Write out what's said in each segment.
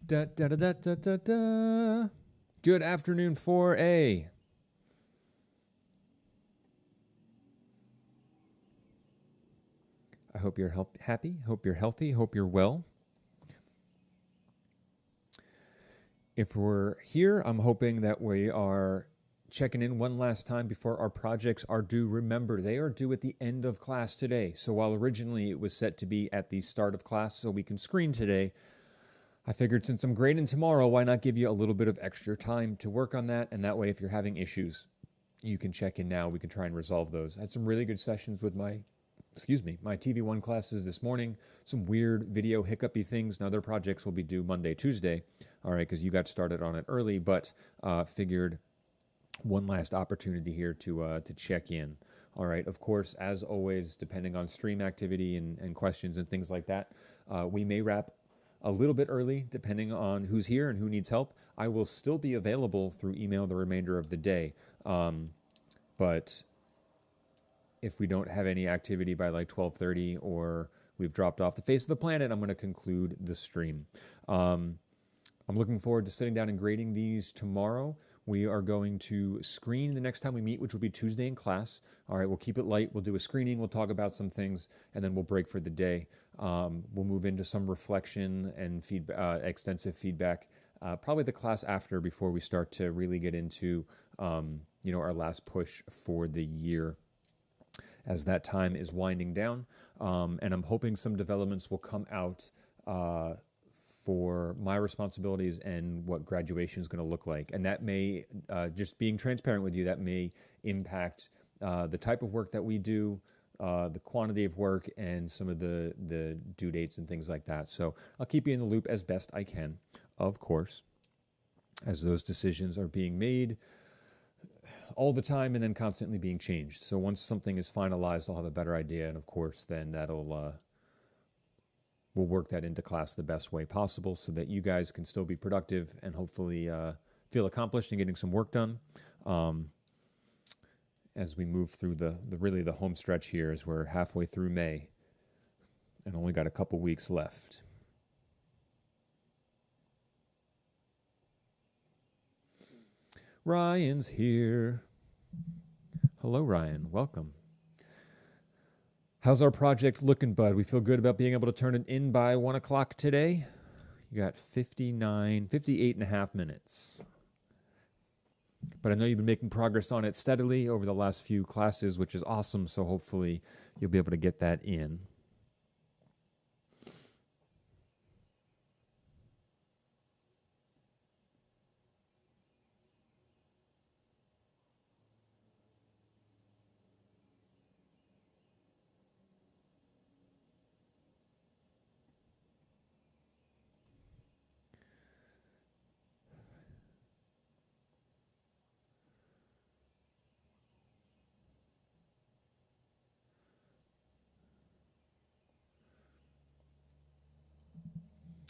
Da, da, da, da, da, da, da. Good afternoon, 4A. I hope you're happy, hope you're healthy, hope you're well. If we're here, I'm hoping that we are checking in one last time before our projects are due. Remember, they are due at the end of class today. So while originally it was set to be at the start of class so we can screen today, I figured since I'm grading tomorrow, why not give you a little bit of extra time to work on that? And that way, if you're having issues, you can check in now. We can try and resolve those. I had some really good sessions with my TV1 classes this morning. Some weird video hiccupy things. Now their projects will be due Monday, Tuesday. All right, because you got started on it early, but figured one last opportunity here to check in. All right, of course, as always, depending on stream activity and questions and things like that, we may wrap a little bit early, depending on who's here and who needs help. I will still be available through email the remainder of the day. But if we don't have any activity by like 12:30 or we've dropped off the face of the planet, I'm going to conclude the stream. I'm looking forward to sitting down and grading these tomorrow. We are going to screen the next time we meet, which will be Tuesday in class. All right, we'll keep it light. We'll do a screening. We'll talk about some things, and then we'll break for the day. We'll move into some reflection and extensive feedback. Probably the class after, before we start to really get into our last push for the year, as that time is winding down. And I'm hoping some developments will come out for my responsibilities and what graduation is going to look like. And that may, just being transparent with you, that may impact the type of work that we do, the quantity of work, and some of the due dates and things like that. So I'll keep you in the loop as best I can, of course, as those decisions are being made all the time and then constantly being changed. So once something is finalized, I'll have a better idea. And of course, then we'll work that into class the best way possible so that you guys can still be productive and hopefully feel accomplished in getting some work done as we move through the home stretch here, as we're halfway through May and only got a couple weeks left. Ryan's here. Hello, Ryan. Welcome. How's our project looking, bud? We feel good about being able to turn it in by 1 o'clock today. You got 58 and a half minutes. But I know you've been making progress on it steadily over the last few classes, which is awesome. So hopefully you'll be able to get that in.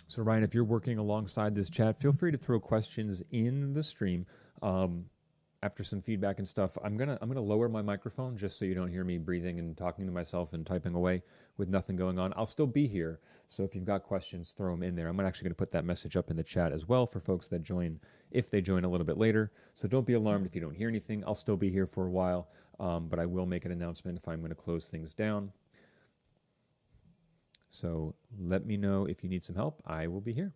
So Ryan, if you're working alongside this chat, feel free to throw questions in the stream. After some feedback and stuff, I'm gonna lower my microphone just so you don't hear me breathing and talking to myself and typing away with nothing going on. I'll still be here, so if you've got questions, throw them in there. I'm actually gonna put that message up in the chat as well for folks that join, if they join a little bit later. So don't be alarmed if you don't hear anything. I'll still be here for a while, but I will make an announcement if I'm gonna close things down. So let me know if you need some help. I will be here.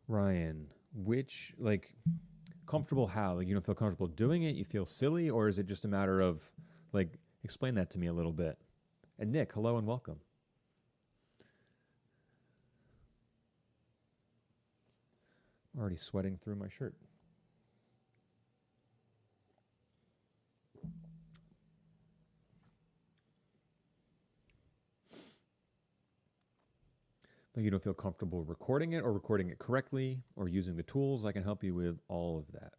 Ryan, which, like, comfortable how? Like, you don't feel comfortable doing it? You feel silly? Or is it just a matter of, like, explain that to me a little bit? And Nick, hello and welcome. I'm already sweating through my shirt. Like, you don't feel comfortable recording it or recording it correctly or using the tools. I can help you with all of that.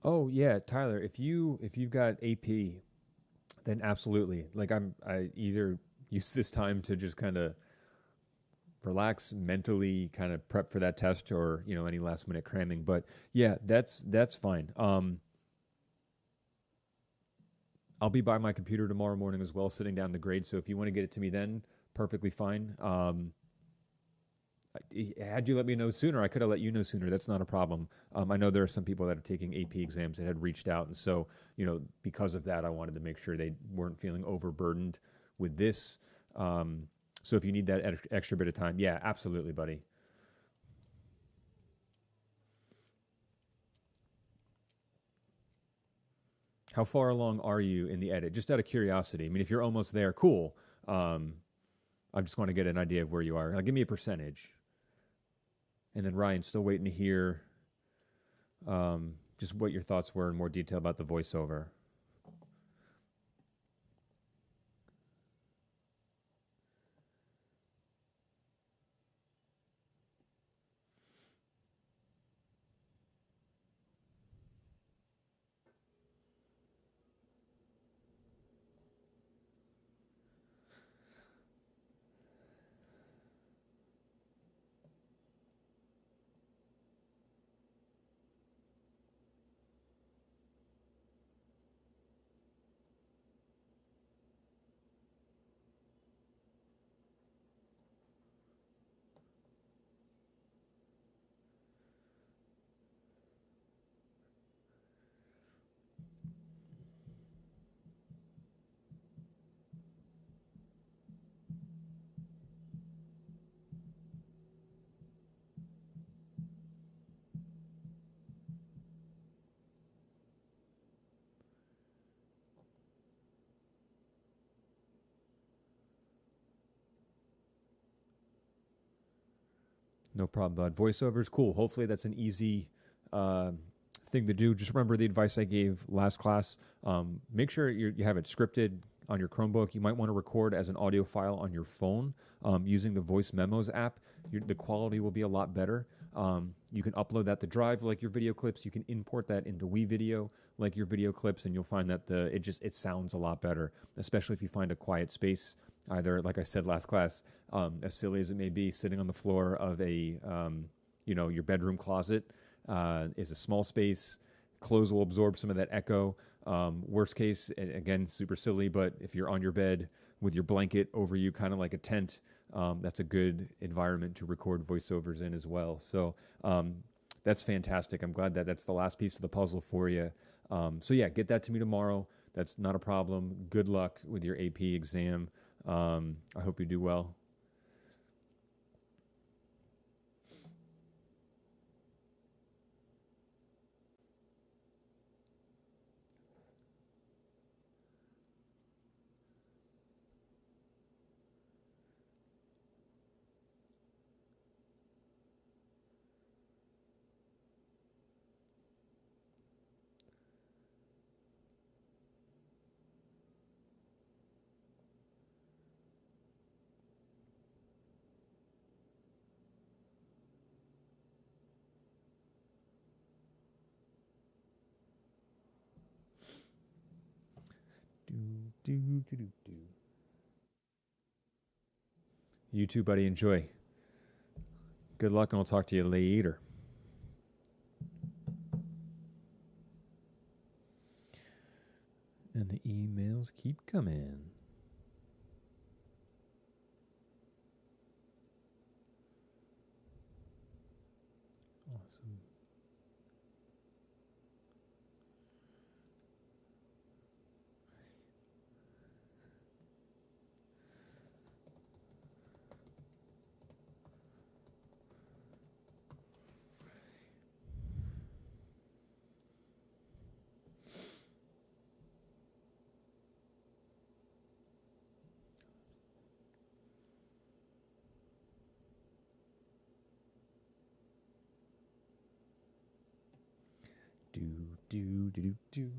Oh yeah, Tyler, if you've got AP, then absolutely. Like I either use this time to just kind of relax mentally, kind of prep for that test, or any last minute cramming. But yeah, that's fine. I'll be by my computer tomorrow morning as well, sitting down to grade. So if you want to get it to me then, perfectly fine. Had you let me know sooner, I could have let you know sooner. That's not a problem. I know there are some people that are taking AP exams that had reached out, and so because of that, I wanted to make sure they weren't feeling overburdened with this. So if you need that extra bit of time, yeah, absolutely, buddy. How far along are you in the edit? Just out of curiosity. I mean, if you're almost there, cool. Um, I just want to get an idea of where you are. Give me a percentage. And then Ryan, still waiting to hear just what your thoughts were in more detail about the voiceover. No problem, bud. Voiceover is cool. Hopefully, that's an easy thing to do. Just remember the advice I gave last class. Make sure you have it scripted on your Chromebook. You might want to record as an audio file on your phone using the Voice Memos app. The quality will be a lot better. You can upload that to Drive like your video clips. You can import that into WeVideo like your video clips, and you'll find that it sounds a lot better, especially if you find a quiet space. Either, like I said last class, as silly as it may be, sitting on the floor of a your bedroom closet is a small space. Clothes will absorb some of that echo. Worst case, again, super silly, but if you're on your bed with your blanket over you, kind of like a tent, that's a good environment to record voiceovers in as well. So that's fantastic. I'm glad that that's the last piece of the puzzle for you. So yeah, get that to me tomorrow. That's not a problem. Good luck with your AP exam. I hope you do well. Do, do, do, do, do. You too, buddy. Enjoy. Good luck, and I'll talk to you later. And the emails keep coming. Awesome. Do, do, do, do, do.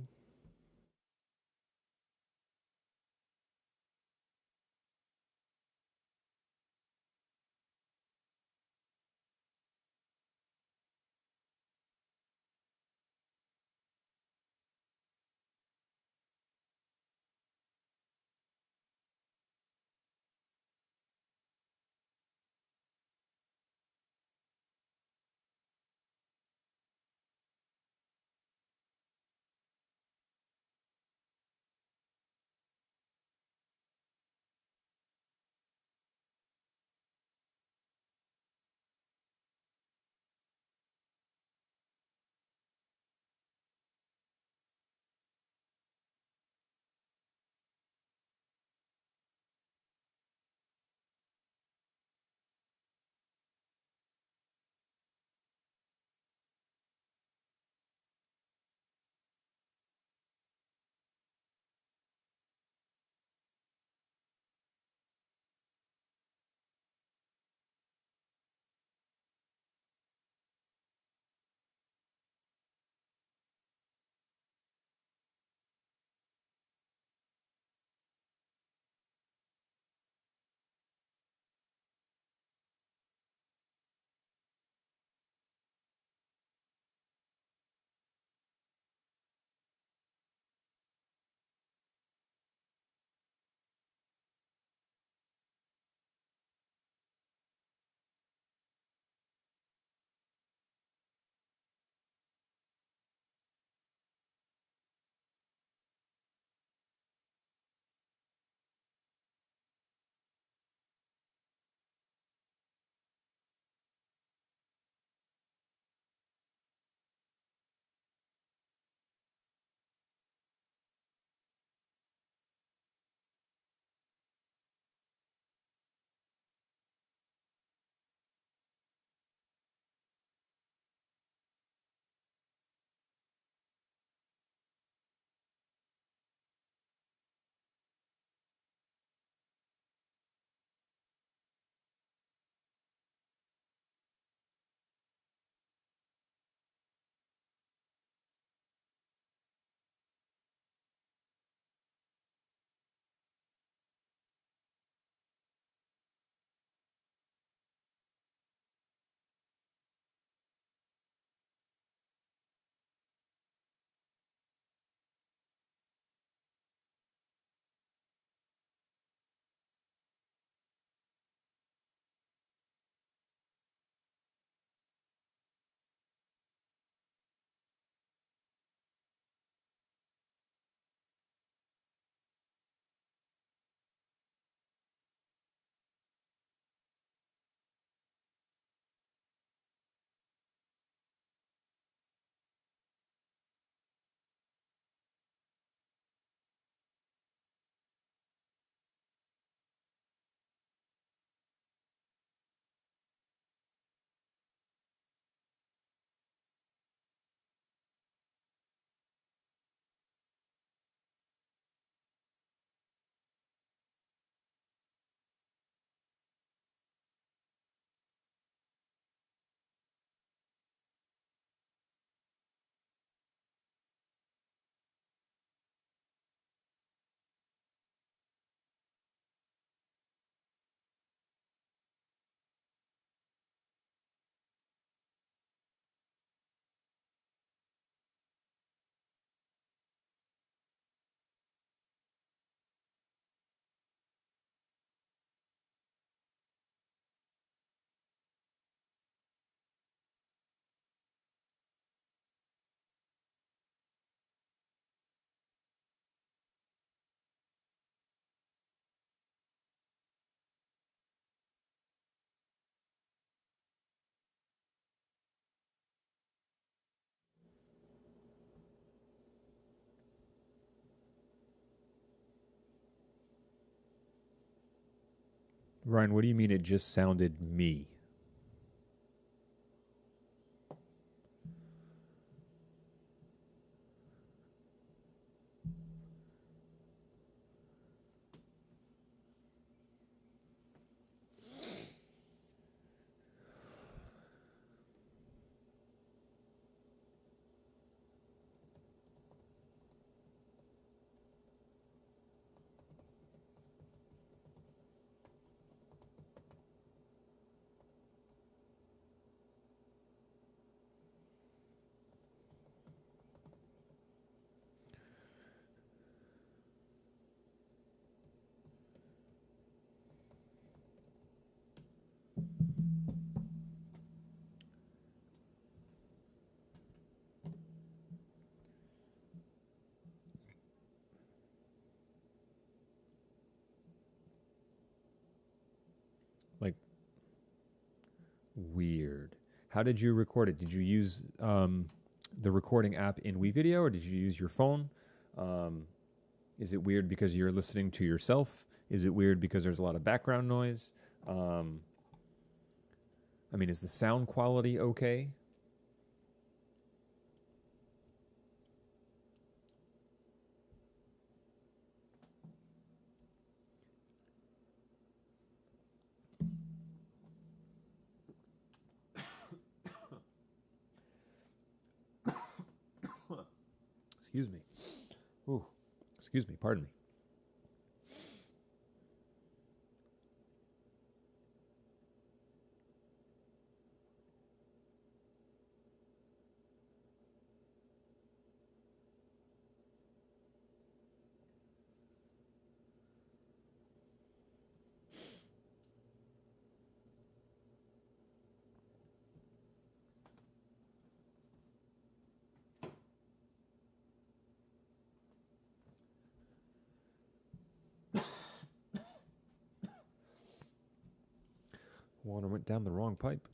Ryan, what do you mean it just sounded me? Like, weird. How did you record it? Did you use the recording app in WeVideo, or did you use your phone? Is it weird because you're listening to yourself? Is it weird because there's a lot of background noise? I mean, is the sound quality okay? Excuse me. Ooh, excuse me, pardon me. Water went down the wrong pipe.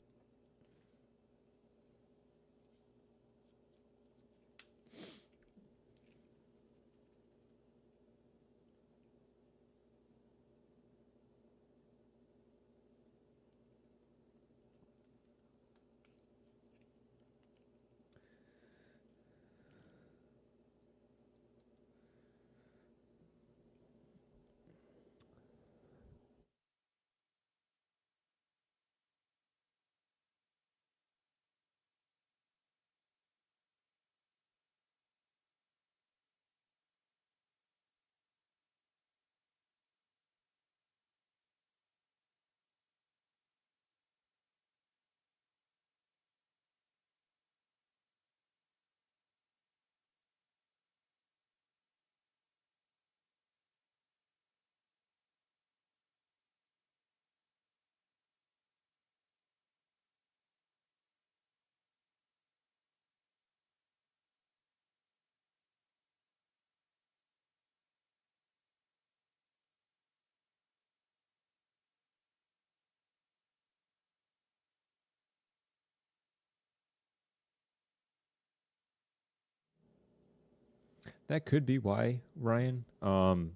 That could be why, Ryan. Right,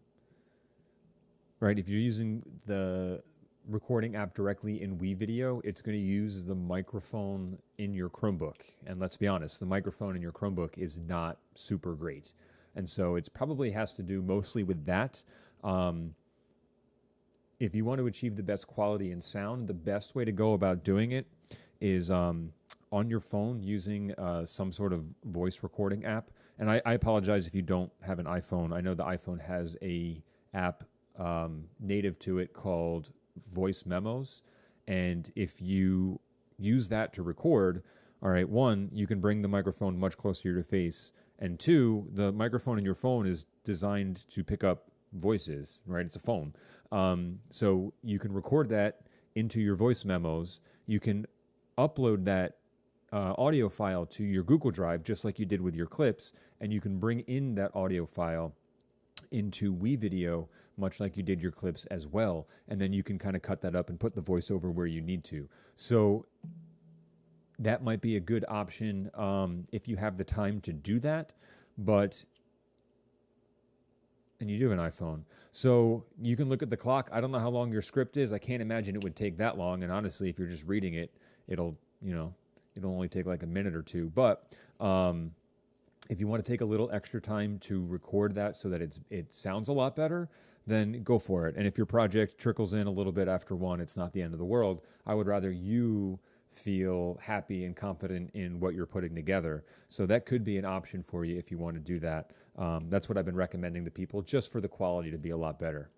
if you're using the recording app directly in WeVideo, it's going to use the microphone in your Chromebook. And let's be honest, the microphone in your Chromebook is not super great. And so it probably has to do mostly with that. If you want to achieve the best quality in sound, the best way to go about doing it is on your phone using some sort of voice recording app. And I apologize if you don't have an iPhone. I know the iPhone has a app native to it called Voice Memos. And if you use that to record, all right, one, you can bring the microphone much closer to your face. And two, the microphone in your phone is designed to pick up voices, right? It's a phone. So you can record that into your voice memos. You can upload that audio file to your Google Drive, just like you did with your clips, and you can bring in that audio file into WeVideo, much like you did your clips as well. And then you can kind of cut that up and put the voiceover where you need to. So that might be a good option if you have the time to do that. But And you do have an iPhone. So you can look at the clock. I don't know how long your script is. I can't imagine it would take that long. And honestly, if you're just reading it, it'll, it'll only take like a minute or two. But if you want to take a little extra time to record that so that it sounds a lot better, then go for it. And if your project trickles in a little bit after one, it's not the end of the world. I would rather you feel happy and confident in what you're putting together. So that could be an option for you if you want to do that. That's what I've been recommending to people, just for the quality to be a lot better.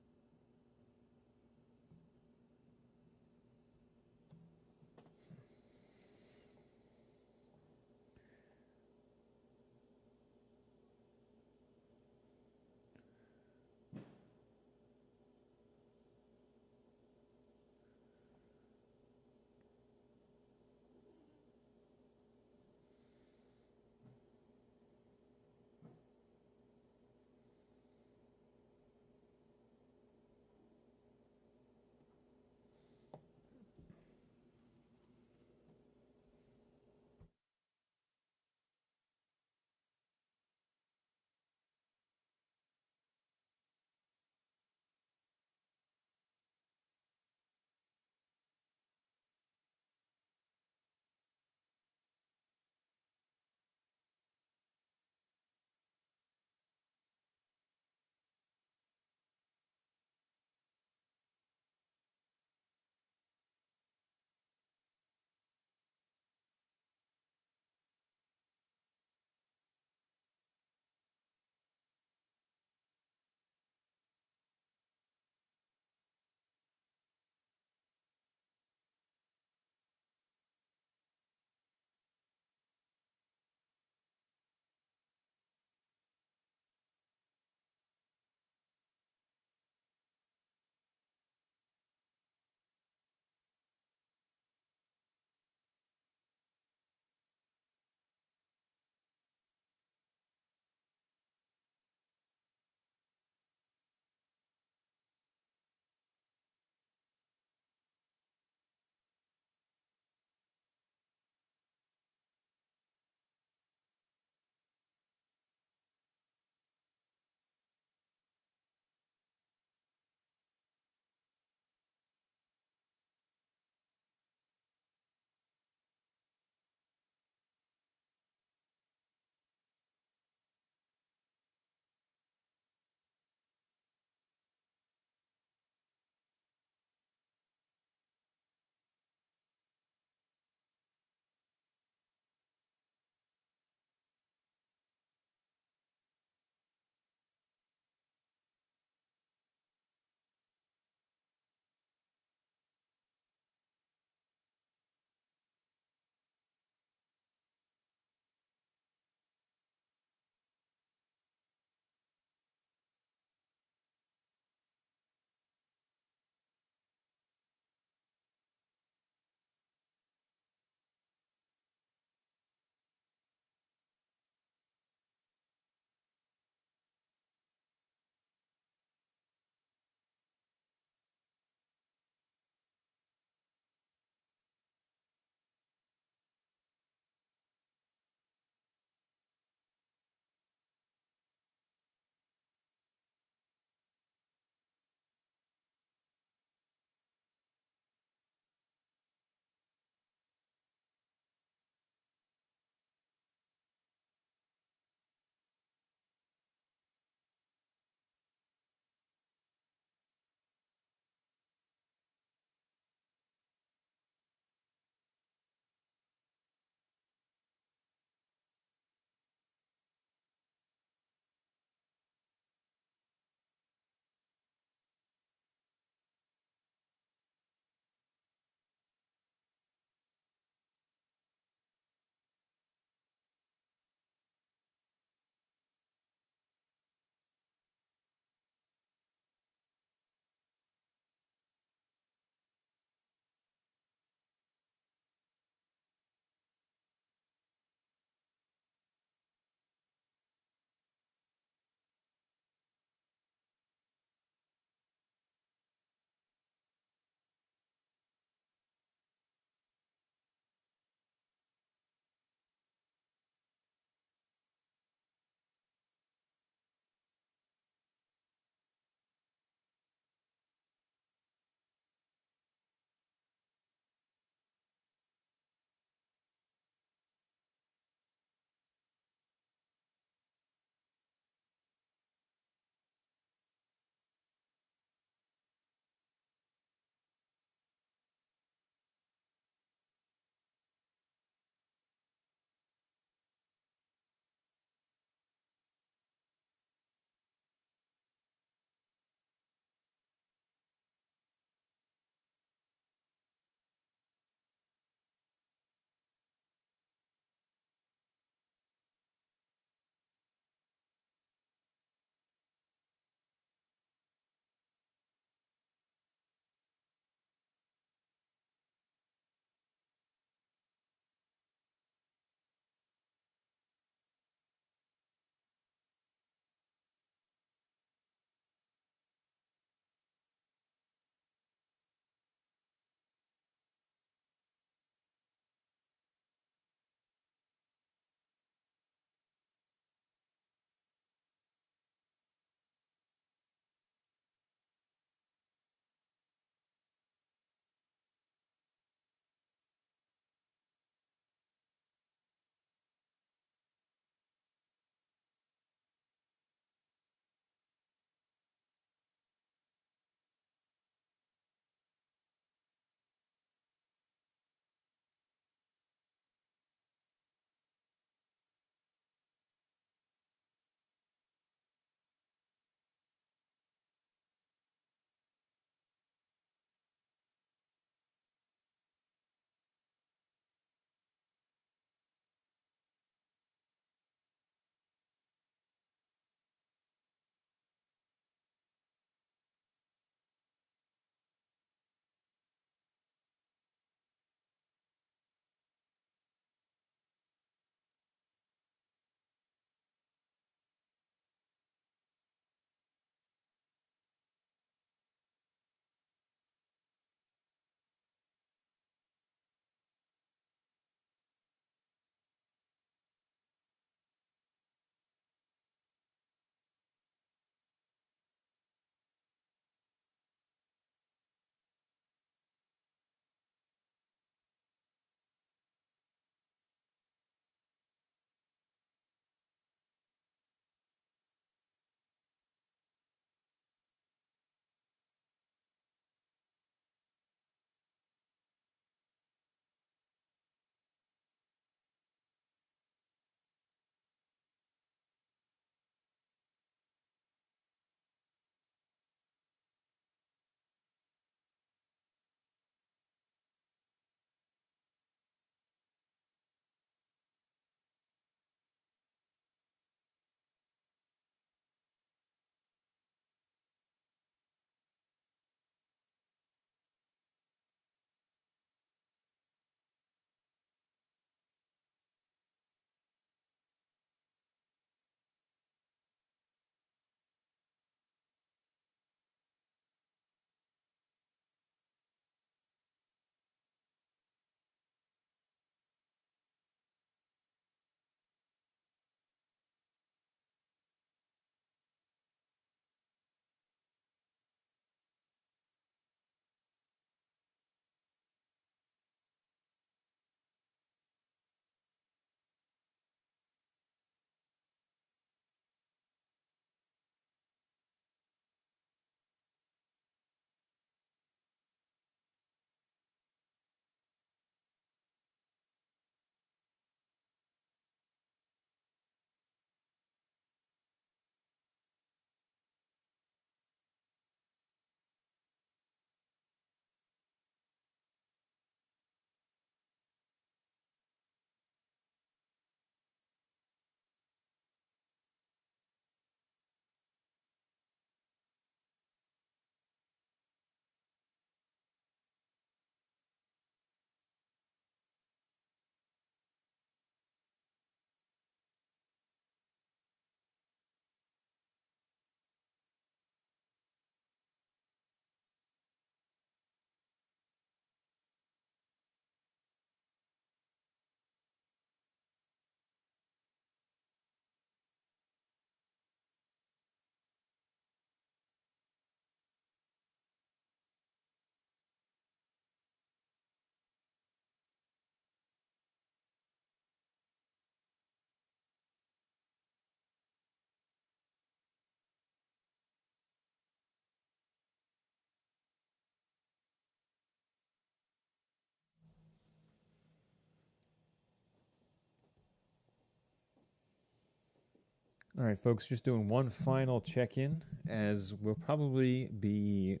All right, folks, just doing one final check-in as we'll probably be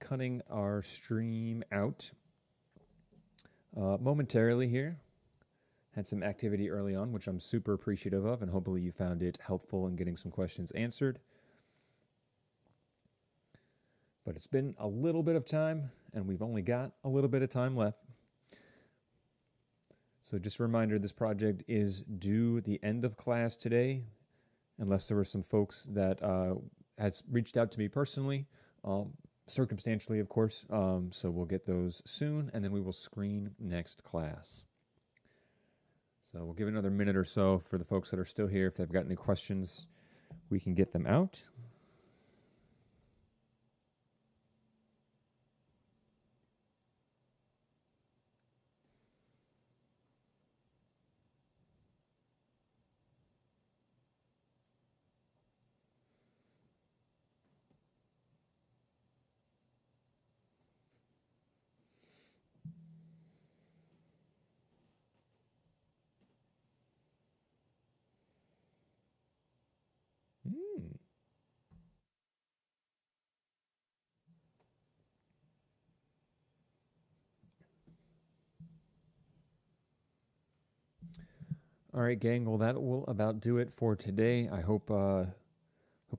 cutting our stream out momentarily here. Had some activity early on, which I'm super appreciative of, and hopefully you found it helpful in getting some questions answered. But it's been a little bit of time, and we've only got a little bit of time left. So just a reminder, this project is due the end of class today, unless there were some folks that had reached out to me personally, circumstantially, of course. So we'll get those soon, and then we will screen next class. So we'll give it another minute or so for the folks that are still here. If they've got any questions, we can get them out. All right, gang. Well, that will about do it for today. I hope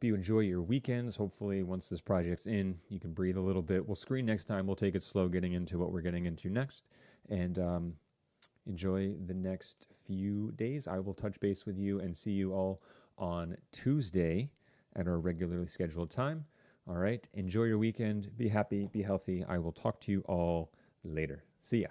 you enjoy your weekends. Hopefully, once this project's in, you can breathe a little bit. We'll screen next time. We'll take it slow getting into what we're getting into next. And enjoy the next few days. I will touch base with you and see you all on Tuesday at our regularly scheduled time. All right. Enjoy your weekend. Be happy. Be healthy. I will talk to you all later. See ya.